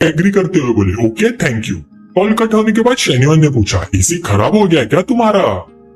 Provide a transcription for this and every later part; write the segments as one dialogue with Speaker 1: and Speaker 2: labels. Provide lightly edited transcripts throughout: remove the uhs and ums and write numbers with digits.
Speaker 1: Agree करते हुए बोले okay thank you. Call cut होने के बाद शेन्योन ने पूछा एसी खराब हो गया क्या तुम्हारा?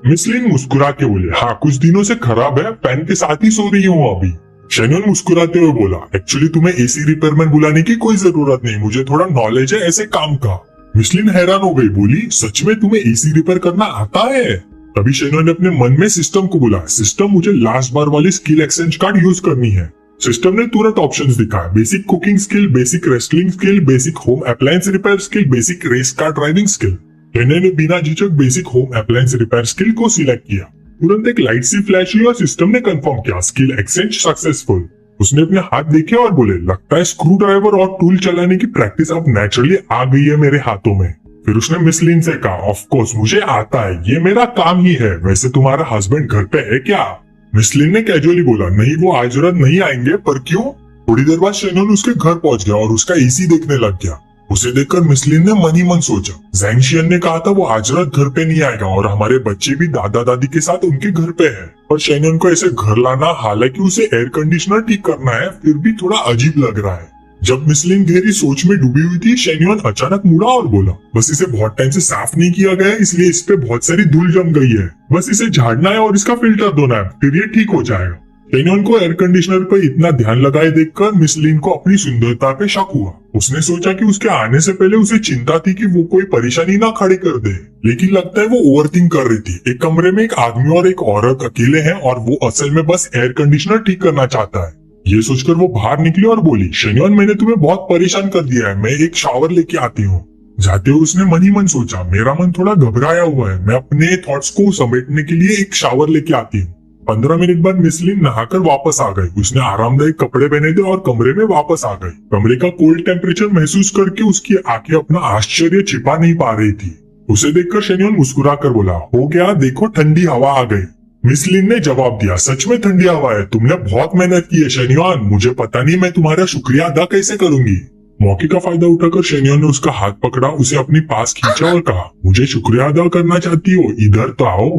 Speaker 1: मिसलिन मुस्कुरा के बोले हाँ कुछ दिनों से खराब है, फैन के साथ ही सो रही हूँ अभी। शेन्योन मुस्कुराते हुए बोला एक्चुअली तुम्हें एसी रिपेयरमैन बुलाने की कोई जरूरत नहीं, मुझे थोड़ा नॉलेज है ऐसे काम का। मिसलिन हैरान हो गई, बोली सच में तुम्हें एसी रिपेयर करना आता है? तभी शेन्योन ने अपने मन में सिस्टम को बोला सिस्टम मुझे लास्ट बार वाली स्किल एक्सचेंज कार्ड यूज करनी है। सिस्टम ने तुरंत ऑप्शंस दिखाए, basic cooking skill, basic wrestling skill, basic home appliance repair skill, basic race car driving skill. शेन्योन ने बिना झिझक basic home appliance repair skill को सिलेक्ट किया। तुरंत एक लाइट सी फ्लैश हुई और सिस्टम ने कंफर्म किया स्किल एक्सचेंज सक्सेसफुल। उसने अपने हाथ देखे और बोले लगता है स्क्रू ड्राइवर और टूल चलाने की प्रैक्टिस अब नेचुरली आ गई है मेरे हाथों में। फिर उसने मिसलिन से कहा ऑफ कोर्स मुझे आता है, ये मेरा काम ही है, वैसे तुम्हारा हस्बैंड घर पे है क्या? मिसलिन ने कैजुअली बोला नहीं वो आज रात नहीं आएंगे, पर क्यों? थोड़ी देर बाद शेन्योन उसके घर पहुंच गया और उसका एसी देखने लग गया। उसे देखकर मिसलिन ने मन ही मन सोचा ज़ैंग ने कहा था वो आज रात घर पे नहीं आएगा और हमारे बच्चे भी दादा दादी के साथ उनके घर पे है, पर शेन्योन को ऐसे घर लाना, हालांकि उसे एयर कंडीशनर ठीक करना है, फिर भी थोड़ा अजीब लग रहा है। जब मिसलिन गहरी सोच में डूबी हुई थी शेन्योन अचानक मुड़ा और बोला बस इसे बहुत टाइम से साफ नहीं किया गया है इसलिए इस पे बहुत सारी धूल जम गई है, बस इसे झाड़ना है और इसका फिल्टर धोना है, फिर ये ठीक हो जाएगा। शेन्योन को एयर कंडीशनर पर इतना ध्यान लगाए देखकर मिसलिन को अपनी सुंदरता पे शक हुआ। उसने सोचा कि उसके आने से पहले उसे चिंता थी कि वो कोई परेशानी ना खड़ी कर दे, लेकिन लगता है वो ओवरथिंक कर रही थी। एक कमरे में एक आदमी और एक औरत अकेले हैं और वो असल में बस एयर कंडीशनर ठीक करना चाहता है। ये सोचकर वो बाहर निकली और बोली शेन्योन मैंने तुम्हें बहुत परेशान कर दिया है, मैं एक शावर लेके आती हूँ। जाते हुए उसने मन ही मन सोचा मेरा मन थोड़ा घबराया हुआ है, मैं अपने थॉट्स को समेटने के लिए एक शावर लेके आती हूँ। 15 मिनट बाद मिसलिन नहाकर वापस आ गई। उसने आरामदायक कपड़े पहने थे और कमरे में वापस आ गई। कमरे का कोल्ड टेम्परेचर महसूस करके उसकी आंखें अपना आश्चर्य छिपा नहीं पा रही थी। उसे देखकर शेन्योन मुस्कुरा कर बोला हो गया देखो ठंडी हवा आ गई। मिसलिन ने जवाब दिया सच में ठंडी हवा है, तुमने बहुत मेहनत की है शेन्योन, मुझे पता नहीं मैं तुम्हारा शुक्रिया अदा कैसे करूंगी। मौके का फायदा उठाकर शेन्योन ने उसका हाथ पकड़ा, उसे अपने पास खींचा और कहा मुझे शुक्रिया अदा करना चाहती हो, इधर तो आओ।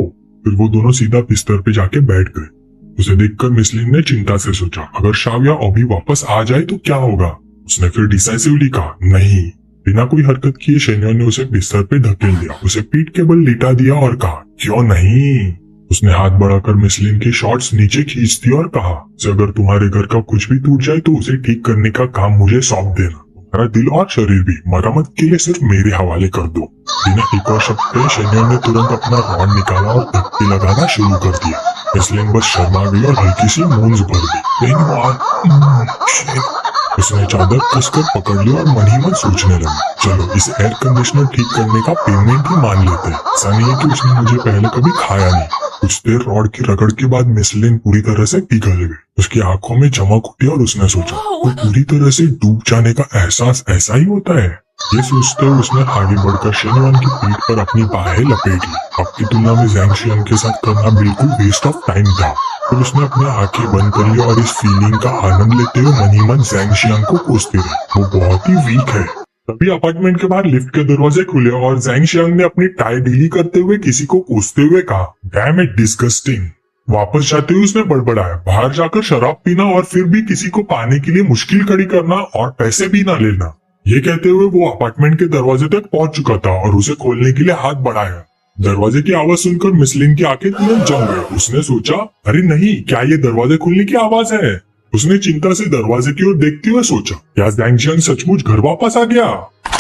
Speaker 1: फिर वो दोनों सीधा बिस्तर पे जाके बैठ गए। उसे देखकर मिसलिन ने चिंता से सोचा अगर शाविया अभी वापस आ जाए तो क्या होगा। उसने फिर डिसाइसिवली कहा नहीं। बिना कोई हरकत किए शेन्योन ने उसे बिस्तर पे धकेल दिया, उसे पीठ के बल लिटा दिया और कहा क्यों नहीं। उसने हाथ बढ़ाकर मिसलिन की शॉर्ट्स नीचे खींच दी और कहा अगर तुम्हारे घर का कुछ भी टूट जाए तो उसे ठीक करने का काम मुझे सौंप देना, तुम्हारा दिल और शरीर भी मरम्मत के लिए सिर्फ मेरे हवाले कर दो। बिना एक और शब्द पे शेन्योन ने तुरंत अपना रॉड निकाला और धक्के लगाना शुरू कर दिया। मिसलिन बस शर्मा गई और हल्की सी मूंज भर गई। उसने चादर कसकर पकड़ ली और मन ही मन सोचने लगी चलो इस एयर कंडीशनर ठीक करने का पेमेंट ही मान लेते हैं। ऐसा नहीं है कि उसने मुझे पहले कभी खाया नहीं। कुछ देर रॉड की रगड़ के बाद मिसलिन पूरी तरह से पिघल गई। उसकी आंखों में चमक उठी और उसने सोचा तो पूरी तरह से डूब जाने का एहसास ऐसा ही होता है। ये सोचते हुए उसने आगे बढ़कर शेन्योन की पीठ पर अपनी बाहें लपेट ली। अब की तुलना में ज़ैंग के साथ करना बिल्कुल वेस्ट ऑफ टाइम था। फिर उसने अपनी आंखें बंद कर ली और इस फीलिंग का आनंद लेते हुए मन ही मन ज़ैंग को कोसती रही। वो बहुत ही वीक है। तभी अपार्टमेंट के बाहर लिफ्ट के दरवाजे खुले और ज़ैंग ने अपनी टाई ढीली करते हुए किसी को कोसते हुए कहा डैम इट डिस्गस्टिंग। वापस जाते हुए उसने बड़बड़ाया बाहर जाकर शराब पीना और फिर भी किसी को पाने के लिए मुश्किल खड़ी करना और पैसे भी न लेना। ये कहते हुए वो अपार्टमेंट के दरवाजे तक पहुंच चुका था और उसे खोलने के लिए हाथ बढ़ाया। दरवाजे की आवाज सुनकर मिसलिन की आंखें तुरंत जम गई। उसने सोचा अरे नहीं, क्या ये दरवाजे खुलने की आवाज है। उसने चिंता से दरवाजे की ओर देखते हुए सोचा क्या ज़ैंग सचमुच घर वापस आ गया।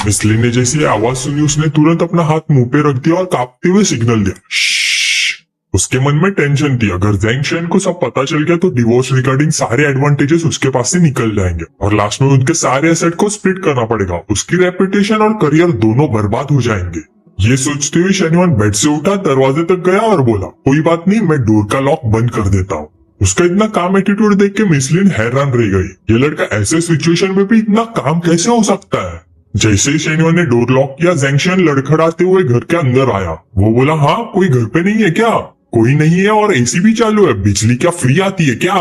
Speaker 1: मिसलिन ने जैसी आवाज सुनी उसने तुरंत अपना हाथ मुंह पे रख दिया और कांपते हुए सिग्नल दिया। उसके मन में टेंशन थी, अगर ज़ैंग को सब पता चल गया तो डिवोर्स रिगार्डिंग सारे एडवांटेजेस उसके पास से निकल जाएंगे और लास्ट में उनके सारे एसेट को स्प्लिट करना पड़ेगा। उसकी रेपुटेशन और करियर दोनों बर्बाद हो जाएंगे। ये सोचते हुए शेन्योन बेड से उठा, दरवाजे तक गया और बोला कोई बात नहीं, मैं डोर का लॉक बंद कर देता हूँ। उसका इतना काम एटीट्यूड देख के मिसलिन हैरान रह गई। ये लड़का ऐसे सिचुएशन में भी इतना काम कैसे हो सकता है। जैसे ही शेन्योन ने डोर लॉक किया ज़ैंग लड़खड़ाते हुए घर के अंदर आया। वो बोला हाँ कोई घर पे नहीं है क्या? कोई नहीं है और एसी भी चालू है, बिजली क्या फ्री आती है क्या?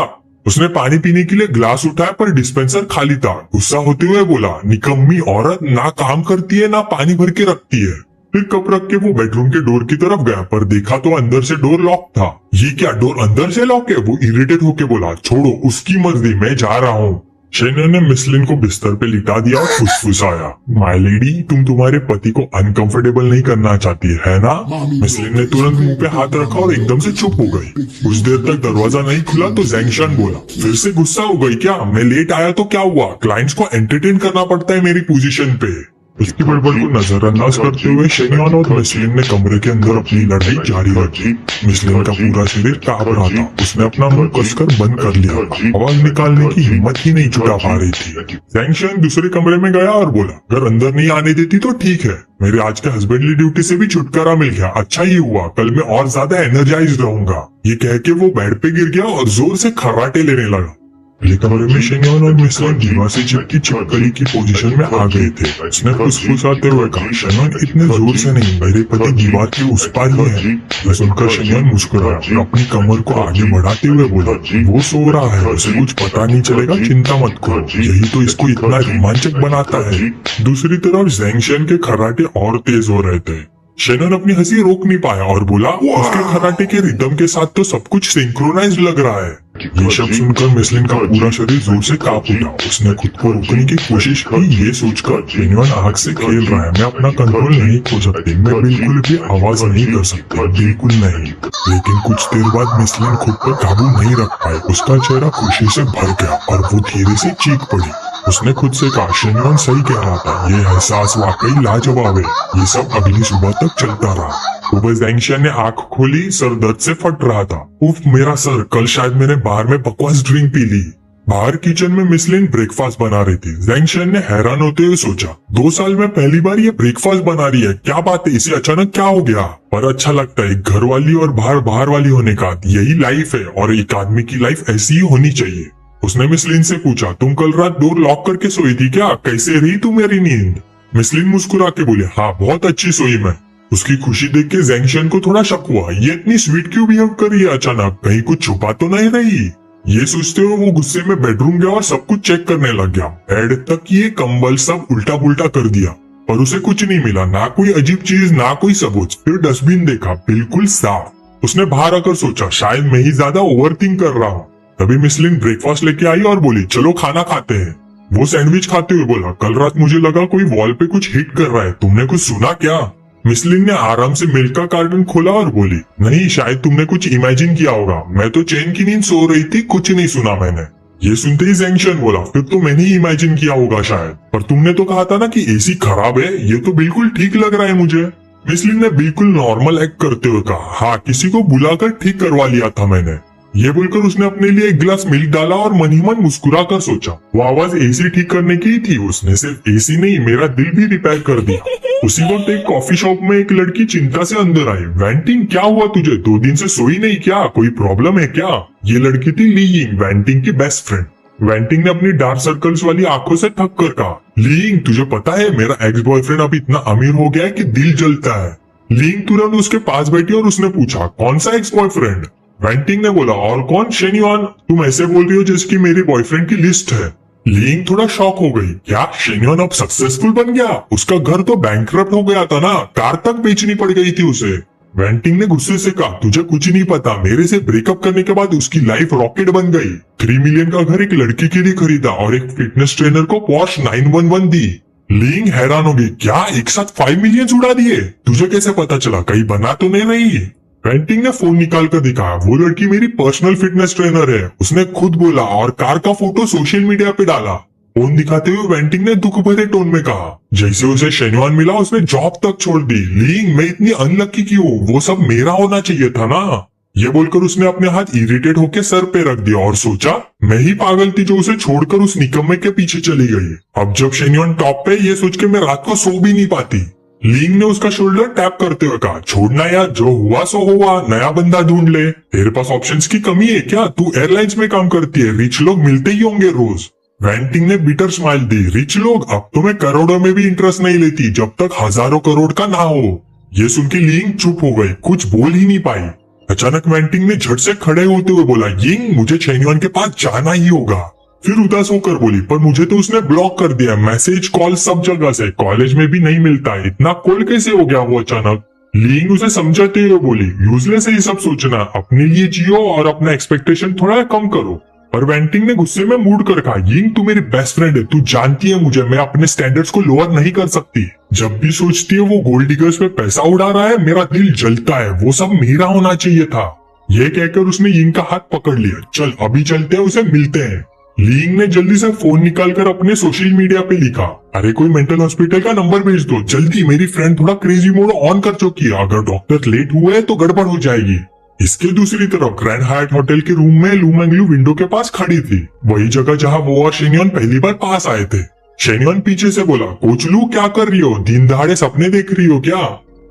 Speaker 1: उसने पानी पीने के लिए ग्लास उठाया पर डिस्पेंसर खाली था। गुस्सा होते हुए बोला निकम्मी औरत, ना काम करती है ना पानी भर के रखती है। फिर कप रख के वो बेडरूम के डोर की तरफ गया पर देखा तो अंदर से डोर लॉक था। ये क्या डोर अंदर से लॉक है? वो इरिटेट होके बोला छोड़ो उसकी मर्जी, मैं जा रहा हूँ। शेन्यॉन ने मिसलिन को बिस्तर पे लिटा दिया और फुसफुसाया, माय लेडी, तुम तुम्हारे पति को अनकंफर्टेबल नहीं करना चाहती है ना? मिसलिन ने तुरंत मुंह पे हाथ रखा और एकदम से चुप हो गई। कुछ देर तक दरवाजा नहीं खुला तो ज़ैंगशन बोला, फिर से गुस्सा हो गई क्या? मैं लेट आया तो क्या हुआ? क्लाइंट्स को एंटरटेन करना पड़ता है मेरी पोजीशन पे। उसकी बड़बड़ को नजरअंदाज करते हुए शेन्यॉन और मिसलिन ने कमरे के अंदर अपनी लड़ाई जारी रखी। मिसलिन का पूरा शरीर कांप रहा था। उसने अपना मुंह कसकर बंद कर लिया। आवाज निकालने की हिम्मत ही नहीं जुटा पा रही थी। ज़ैंगशन दूसरे कमरे में गया और बोला, अगर अंदर नहीं आने देती तो ठीक है, मेरे आज के हस्बैंडली ड्यूटी से भी छुटकारा मिल गया। अच्छा ही हुआ, कल मैं और ज्यादा एनर्जाइज रहूंगा। ये कह के वो बेड पे गिर गया और जोर से खर्राटे लेने लगा। पहले कमरे में शेन्यॉन और मिसलिन दीवार से चिपकी छिपकली की पोजीशन में आ गए थे। उसने फुसफुसाते हुए कहा, शेन्यॉन इतने जोर से नहीं, मेरे पति दीवार के उस पार ही है। यह सुनकर शेन्यॉन मुस्कुराया और अपनी कमर को आगे बढ़ाते हुए बोला, वो सो रहा है, उसे कुछ पता नहीं चलेगा, चिंता मत करो, यही तो इसको इतना रोमांचक बनाता है। दूसरी तरफ ज़ैंगशन के खर्राटे और तेज हो रहे थे। शेन्यॉन अपनी हंसी रोक नहीं पाया और बोला, उसके खर्राटे के रिदम के साथ तो सब कुछ सिंक्रोनाइज लग रहा है। ये शब्द सुनकर मिसलिन का पूरा शरीर जोर से कांप उठा। उसने खुद को रोकने की कोशिश की, ये सोचकर शेन्यॉन आग से खेल रहा है, मैं अपना कंट्रोल नहीं खो सकती, मैं बिल्कुल भी आवाज नहीं कर सकती, बिल्कुल नहीं। लेकिन कुछ देर बाद मिसलिन खुद पर काबू नहीं रख पाई। उसका चेहरा खुशी से भर गया और वो धीरे से चीख पड़ी। उसने खुद से कहा, शेन्यॉन सही कह रहा था, ये एहसास वाकई लाजवाब है। ये सब अगली सुबह तक चलता रहा। सुबह ज़ैंगशन ने आंख खोली, सर दर्द से फट रहा था। उफ मेरा सर, कल शायद मैंने बाहर में बकवास ड्रिंक पी ली। बाहर किचन में मिसलिन ब्रेकफास्ट बना रही थी। ज़ैंगशन ने हैरान होते हुए सोचा, 2 साल में पहली बार ये ब्रेकफास्ट बना रही है, क्या बात है, इसे अचानक क्या हो गया? पर अच्छा लगता है, घर वाली और बाहर वाली होने का यही लाइफ है और एक आदमी की लाइफ ऐसी ही होनी चाहिए। उसने मिसलिन से पूछा, तुम कल रात डोर लॉक करके सोई थी क्या? कैसे रही तू मेरी नींद? मिसलिन मुस्कुरा के बोले, हाँ बहुत अच्छी सोई मैं। उसकी खुशी देख के ज़ैंगशन को थोड़ा शक हुआ, ये इतनी स्वीट क्यों बिहेव कर रही है अचानक, कहीं कुछ छुपा तो नहीं रही? ये सोचते हुए वो गुस्से में बेडरूम गया और सब कुछ चेक करने लग गया। बेड तक ये कंबल सब उल्टा पुल्टा कर दिया, पर उसे कुछ नहीं मिला, ना कोई अजीब चीज ना कोई सबूत। फिर डस्टबिन देखा, बिल्कुल साफ। उसने बाहर आकर सोचा, शायद मैं ही ज्यादा ओवरथिंक कर रहा हूँ। तभी मिसलिन ब्रेकफास्ट लेके आई और बोली, चलो खाना खाते हैं। वो सैंडविच खाते हुए बोला, कल रात मुझे लगा कोई वॉल पे कुछ हिट कर रहा है, तुमने कुछ सुना क्या? मिसलिन ने आराम से मिल्क का कार्टन खोला और बोली, नहीं शायद तुमने कुछ इमेजिन किया होगा, मैं तो चैन की नींद सो रही थी, कुछ नहीं सुना मैंने। ये सुनते ही ज़ैंगशन बोला, फिर तो मैंने ही इमेजिन किया होगा शायद, पर तुमने तो कहा था ना कि एसी खराब है, ये तो बिल्कुल ठीक लग रहा है मुझे। मिसलिन ने बिल्कुल नॉर्मल एक्ट करते हुए कहा, हाँ किसी को बुलाकर ठीक करवा लिया था मैंने। ये बोलकर उसने अपने लिए एक गिलास मिल्क डाला और मन ही मन मुस्कुरा कर सोचा, वो आवाज एसी ठीक करने की ही थी। उसने सिर्फ एसी नहीं, मेरा दिल भी रिपेयर कर दिया। उसी वक्त एक कॉफी शॉप में एक लड़की चिंता से अंदर आई। वेंटिंग, क्या हुआ तुझे? 2 दिन से सोई नहीं क्या? कोई प्रॉब्लम है क्या? ये लड़की थी ली यिंग, वेंटिंग की बेस्ट फ्रेंड। वेंटिंग ने अपनी डार्क सर्कल्स वाली आंखों से थक कर कहा, ली यिंग तुझे पता है मेरा एक्स बॉयफ्रेंड अब इतना अमीर हो गया है कि दिल जलता है। ली यिंग तुरंत उसके पास बैठी और उसने पूछा, कौन सा एक्स बॉयफ्रेंड? वेंटिंग ने बोला, और कौन शेन्युआन, तुम ऐसे बोल रही हो जैसे मेरे बॉयफ्रेंड की लिस्ट है। ली यिंग थोड़ा शॉक हो गई, क्या शेन्युआन अब सक्सेसफुल बन गया? उसका घर तो बैंकरप्ट हो गया था ना, कार तक बेचनी पड़ गई थी उसे। वेंटिंग ने गुस्से से कहा, तुझे कुछ नहीं पता, मेरे से ब्रेकअप करने के बाद उसकी लाइफ रॉकेट बन गई। 3 मिलियन का घर एक लड़की के लिए खरीदा और एक फिटनेस ट्रेनर को पॉश 911 दी। ली यिंग हैरान हो गई, क्या एक साथ 5 मिलियन उड़ा दिए? तुझे कैसे पता चला, कहीं बना तो नहीं रही? वेंटिंग ने फोन निकाल कर दिखाया, वो लड़की मेरी पर्सनल फिटनेस ट्रेनर है, उसने खुद बोला और कार का फोटो सोशल मीडिया पे डाला। फोन दिखाते हुए वेंटिंग ने दुख भरे टोन में कहा, जैसे उसे शेन्युआन मिला उसने जॉब तक छोड़ दी। ली यिंग, मैं इतनी अनलक्की क्यों? वो सब मेरा होना चाहिए था ना। ये बोलकर उसने अपने हाथ इरिटेट होकर सर पे रख दिया और सोचा, मैं ही पागल थी जो उसे छोड़कर उस निकम्मे के पीछे चली गई। अब जब शेन्युआन टॉप पे, ये सोच के मैं रात को सो भी नहीं पाती। ली यिंग ने उसका शोल्डर टैप करते हुए कहा, छोड़ना यार, जो हुआ सो हुआ, नया बंदा ढूंढ ले। तेरे पास ऑप्शंस की कमी है क्या? तू एयरलाइंस में काम करती है, रिच लोग मिलते ही होंगे रोज। वेंटिंग ने बिटर स्माइल दी, रिच लोग? अब तो मैं करोड़ों में भी इंटरेस्ट नहीं लेती जब तक हजारों करोड़ का ना हो। ये सुन के ली यिंग चुप हो गई, कुछ बोल ही नहीं पाई। अचानक वेंटिंग ने झट से खड़े होते हुए बोला, यिंग मुझे शेन्युआन के पास जाना ही होगा। फिर उदास होकर बोली, पर मुझे तो उसने ब्लॉक कर दिया, मैसेज कॉल सब जगह से, कॉलेज में भी नहीं मिलता, इतना कोल्ड कैसे हो गया वो अचानक? ली यिंग उसे समझाते हुए बोली, यूजलेस है ये सब सोचना, अपने लिए जियो और अपना एक्सपेक्टेशन थोड़ा कम करो। पर वेंटिंग ने गुस्से में मूड कर कहा, यिंग तू मेरी बेस्ट फ्रेंड है, तू जानती है मुझे, मैं अपने स्टैंडर्ड्स को लोअर नहीं कर सकती। जब भी सोचती है वो गोल्ड डिगर्स पे पैसा उड़ा रहा है मेरा दिल जलता है, वो सब मेरा होना चाहिए था। ये कहकर उसने यिंग का हाथ पकड़ लिया। चल अभी चलते हैं, उसे मिलते हैं। लिंग ने जल्दी से फोन निकालकर अपने सोशल मीडिया पे लिखा, अरे कोई मेंटल हॉस्पिटल का नंबर भेज दो जल्दी, मेरी फ्रेंड थोड़ा क्रेजी मोड ऑन कर चुकी है, अगर डॉक्टर लेट हुए तो गड़बड़ हो जाएगी। इसके दूसरी तरफ ग्रैंड हायट होटल के रूम में लू मैंगलू विंडो के पास खड़ी थी, वही जगह जहां वो और शेन्योन पहली बार पास आए थे। शेन्योन पीछे से बोला, कोच लू क्या कर रही हो, दिन दहाड़े सपने देख रही हो क्या?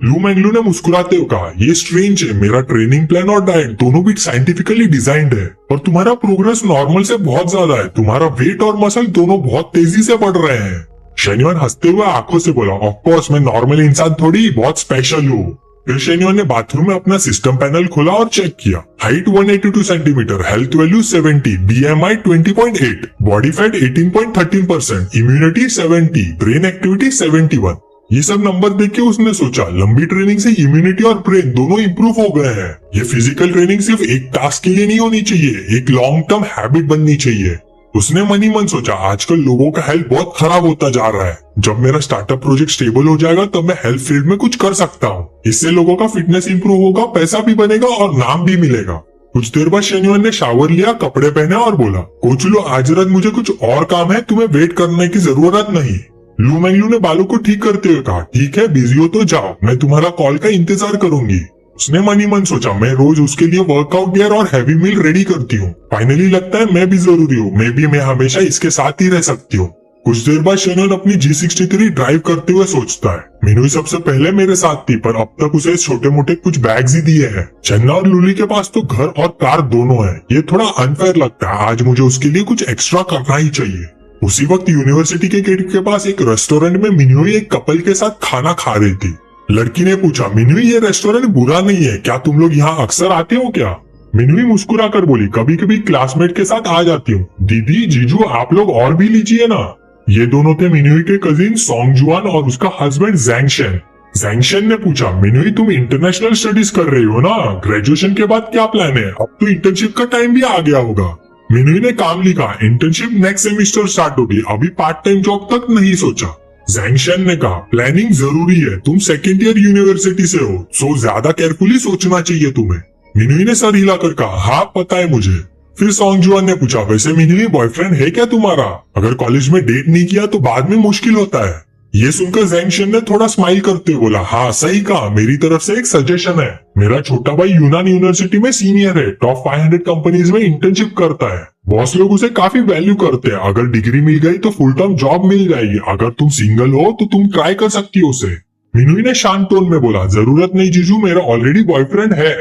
Speaker 1: लू मैंगलू ने मुस्कुराते हुए कहा, ये स्ट्रेंज है, मेरा ट्रेनिंग प्लान और डाइट दोनों भी साइंटिफिकली डिजाइंड है और तुम्हारा प्रोग्रेस नॉर्मल से बहुत ज्यादा है, तुम्हारा वेट और मसल दोनों बहुत तेजी से बढ़ रहे हैं। शेन्योन हंसते हुए आंखों से बोला, ऑफ कोर्स मैं नॉर्मल इंसान थोड़ी बहुत स्पेशल हूँ। फिर शेन्योन ने बाथरूम में अपना सिस्टम पैनल खोला और चेक किया। Height 182 centimetre, health value 70, BMI 20.8, body fat 18.13%, immunity 70, brain activity 71। ये सब नंबर देख के उसने सोचा, लंबी ट्रेनिंग से इम्यूनिटी और ब्रेन दोनों इंप्रूव हो गए हैं। ये फिजिकल ट्रेनिंग सिर्फ एक टास्क के लिए नहीं होनी चाहिए, एक लॉन्ग टर्म हैबिट बननी चाहिए। उसने मन ही मन सोचा, आजकल लोगों का हेल्थ बहुत खराब होता जा रहा है, जब मेरा स्टार्टअप प्रोजेक्ट स्टेबल हो जाएगा तब मैं हेल्थ फील्ड में कुछ कर सकता हूँ। इससे लोगों का फिटनेस इंप्रूव होगा, पैसा भी बनेगा और नाम भी मिलेगा। कुछ देर बाद शेन्योन ने शावर लिया, कपड़े पहने और बोला, कोच लू आज रात मुझे कुछ और काम है, तुम्हें वेट करने की जरूरत नहीं। लू मैंगलू ने बालों को ठीक करते हुए कहा, ठीक है बिजी हो तो जाओ, मैं तुम्हारा कॉल का इंतजार करूंगी। उसने मन ही मन सोचा, मैं रोज उसके लिए वर्कआउट गियर और हैवी मील रेडी करती हूँ, फाइनली लगता है मैं भी जरूरी हूँ, मैं हमेशा इसके साथ ही रह सकती हूँ। कुछ देर बाद शेन्योन अपनी G63 ड्राइव करते हुए सोचता है, मिनुई सबसे पहले मेरे साथ थी पर अब तक उसे छोटे मोटे कुछ बैग्स ही दिए हैं। चन्ना और लूली के पास तो घर और कार दोनों है, ये थोड़ा अनफेयर लगता है, आज मुझे उसके लिए कुछ एक्स्ट्रा करना ही चाहिए। उसी वक्त यूनिवर्सिटी के गेट के पास एक रेस्टोरेंट में मिनुई एक कपल के साथ खाना खा रही थी। लड़की ने पूछा, मिनुई ये रेस्टोरेंट बुरा नहीं है, क्या तुम लोग यहाँ अक्सर आते हो क्या? मिनुई मुस्कुराकर बोली, कभी कभी क्लासमेट के साथ आ जाती हूँ। दीदी जीजू आप लोग और भी लीजिए ना। ये दोनों थे मिनुई के कजिन सोंग जुआन और उसका हस्बैंड जैंग शेन। जैंग शेन ने पूछा, मिनुई तुम इंटरनेशनल स्टडीज कर रही हो ना, ग्रेजुएशन के बाद क्या प्लान है? अब तो इंटर्नशिप का टाइम भी आ गया होगा। मिनुई ने काम लिखा, इंटर्नशिप नेक्स्ट सेमेस्टर स्टार्ट होगी, अभी पार्ट टाइम जॉब तक नहीं सोचा। जैंग शेन ने कहा, प्लानिंग जरूरी है, तुम सेकेंड ईयर यूनिवर्सिटी से हो, सो ज्यादा केयरफुली सोचना चाहिए तुम्हें। मिनुई ने सर हिलाकर कहा, हाँ पता है मुझे। फिर सोंग जुआन ने पूछा, वैसे मिनुई बॉयफ्रेंड है क्या तुम्हारा? अगर कॉलेज में डेट नहीं किया तो बाद में मुश्किल होता है। ये सुनकर जैंग शेन ने थोड़ा स्माइल करते हुए बोला, हाँ सही कहा, मेरी तरफ से एक सजेशन है। मेरा छोटा भाई यूनान यूनिवर्सिटी में सीनियर है, टॉप 500 कंपनीज में इंटर्नशिप करता है, बॉस लोग उसे काफी वैल्यू करते हैं, अगर डिग्री मिल गई तो फुल टाइम जॉब मिल जाएगी, अगर तुम सिंगल हो तो तुम ट्राई कर सकती हो उसे। मिनुई ने शांत टोन में बोला, जरूरत नहीं जीजू, मेरा ऑलरेडी बॉयफ्रेंड है।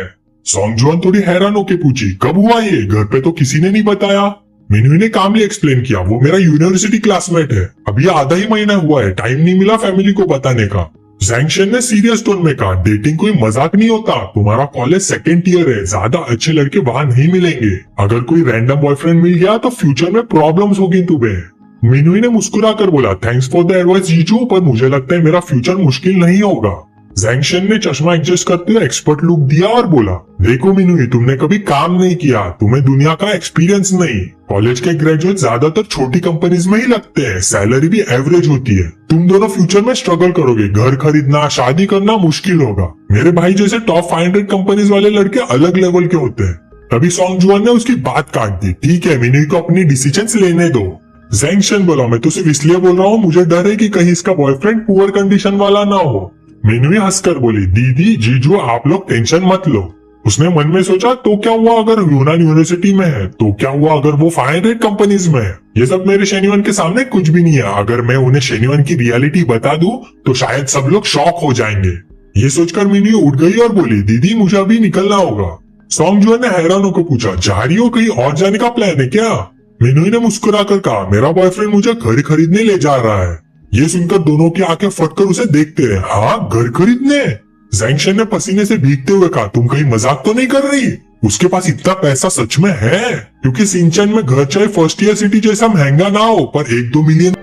Speaker 1: सोंग जुआन थोड़ी हैरान होकर पूछी, कब हुआ ये? घर पे तो किसी ने नहीं बताया। मिनुई ने कामली एक्सप्लेन किया, वो मेरा यूनिवर्सिटी क्लासमेट है, अभी आधा ही महीना हुआ है, टाइम नहीं मिला फैमिली को बताने का। जैंग शेन ने सीरियस टोन में कहा, डेटिंग कोई मजाक नहीं होता, तुम्हारा कॉलेज सेकेंड ईयर है, ज्यादा अच्छे लड़के वहाँ नहीं मिलेंगे, अगर कोई रैंडम बॉयफ्रेंड मिल गया तो फ्यूचर में प्रॉब्लम्स होगी तुम्हें। मिनुई ने मुस्कुराकर बोला, थैंक्स फॉर द एडवाइस जीजू, पर मुझे लगता है मेरा फ्यूचर मुश्किल नहीं होगा। जैंग शेन ने चश्मा एडजस्ट करते हुए एक्सपर्ट लुक दिया और बोला, देखो मिनुई, तुमने कभी काम नहीं किया, तुम्हें दुनिया का एक्सपीरियंस नहीं, कॉलेज के ग्रेजुएट ज्यादातर छोटी कंपनीज में ही लगते हैं, सैलरी भी एवरेज होती है, तुम दोनों फ्यूचर में स्ट्रगल करोगे, घर खरीदना शादी करना मुश्किल होगा। मेरे भाई जैसे टॉप 500 कंपनीज वाले लड़के अलग लेवल के होते हैं। तभी सोंग जुआन ने उसकी बात काट दी, ठीक है मिनुई को अपनी डिसीजन लेने दो। जैंग शेन बोला, मैं तो सिर्फ इसलिए बोल रहा हूँ, मुझे डर है कि कहीं इसका बॉयफ्रेंड पुअर कंडीशन वाला ना हो। मिनुई हंसकर बोली, दीदी जीजू आप लोग टेंशन मत लो। उसने मन में सोचा, तो क्या हुआ अगर यूनान यूनिवर्सिटी में है, तो क्या हुआ अगर वो 500 कंपनीज में है, ये सब मेरे शेन्योन के सामने कुछ भी नहीं है, अगर मैं उन्हें शेन्योन की रियलिटी बता दूं तो शायद सब लोग शॉक हो जाएंगे। ये सोचकर मिनुई उठ गई और बोली, दीदी मुझे अभी निकलना होगा। सोंग जुआन ने हैरान होकर पूछा, जा रही हो, कहीं और जाने का प्लान है क्या? मिनुई ने मुस्कुराकर कहा, मेरा बॉयफ्रेंड मुझे घर खरीदने ले जा रहा है। ये सुनकर दोनों की आंखें फटकर उसे देखते रहे। हाँ घर खरीदने? जैंग शेन ने पसीने से भीगते हुए कहा, तुम कहीं मजाक तो नहीं कर रही? उसके पास इतना पैसा सच में है? क्योंकि सिंचन में घर चाहे फर्स्ट ईयर सिटी जैसा महंगा ना हो पर 1-2 मिलियन